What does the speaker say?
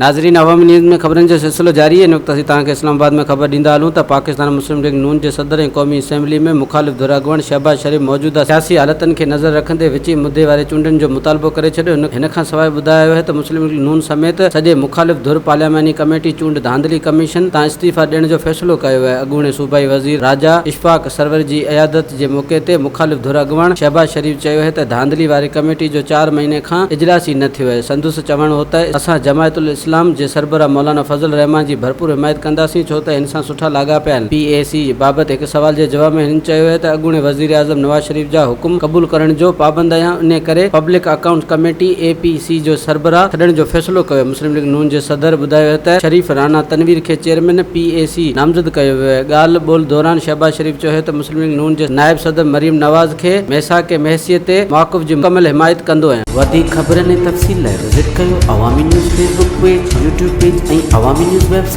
नाज़रीन, अवामी न्यूज़ में ख़बरनि जो सिलसिलो जारी है। वक़्तु तव्हांखे इस्लामाबाद में ख़बर ॾींदा हलूं त पाकिस्तान मुस्लिम लीग नून जे सदर ऐं क़ौमी असेंबली में मुखालिफ़ धुर अॻुवाण शहबाज शरीफ़ मौजूदा सियासी हालतनि खे नज़र रखंदे विची मुदे वारे चूंडनि जो मुतालबो करे छॾियो। हिन खां सवाइ ॿुधायो आहे त मुस्लिम लीग नून समेत सॼे मुखालिफ़ धुर पार्लियामानी कमेटी चूंड धांधली कमीशन तां इस्तीफ़ा ॾियण जो फ़ैसिलो कयो आहे। अॻूणे सूबाई वज़ीर राजा इशफाक सरवर जी अयादत जे मौक़े ते मुखालिफ़ धुर अॻुवाण शहबाज शरीफ़ चयो आहे त धांधली वारी कमेटी जो 4 महीने खां इजलास ई न थियो आहे। संदुसि चवणु हो त असां जमायतुल इस्लाम जे सरबराह मौलाना फज़ल रहमान जी भरपूर हिमायत कंदासीं, छो त हिन सां सुठा लाॻापिया आहिनि। PAC बाबति हिकु सवाल जे जवाब में हिन चयो आहे त अॻूणे वज़ीर आज़म नवाज़ शरीफ़ जा हुकुम क़बूल करण जो पाबंद आहियां, इन करे पब्लिक अकाउंट कमेटी APC जो सरबराह छॾण जो फ़ैसिलो कयो। मुस्लिम लीग नून जे सदर ॿुधायो आहे त शरीफ़ राणा तनवीर खे चेयरमैन PAC नामज़द कयो वियो आहे। ॻाल्हि ॿोल दौरान शहबाज शरीफ़ चयो त मुस्लिम लीग नून जे नायब सदर मरीम नवाज़ खे मैसाक महसियत ते मौक़िफ़ जी मुकमल हिमायत कंदो आहियां। वधीक ख़बरनि ऐं तफ़सील लाइ विज़िट कयो अवामी news Facebook page, YouTube page ऐं अवामी न्यूज़ वेबसाइट।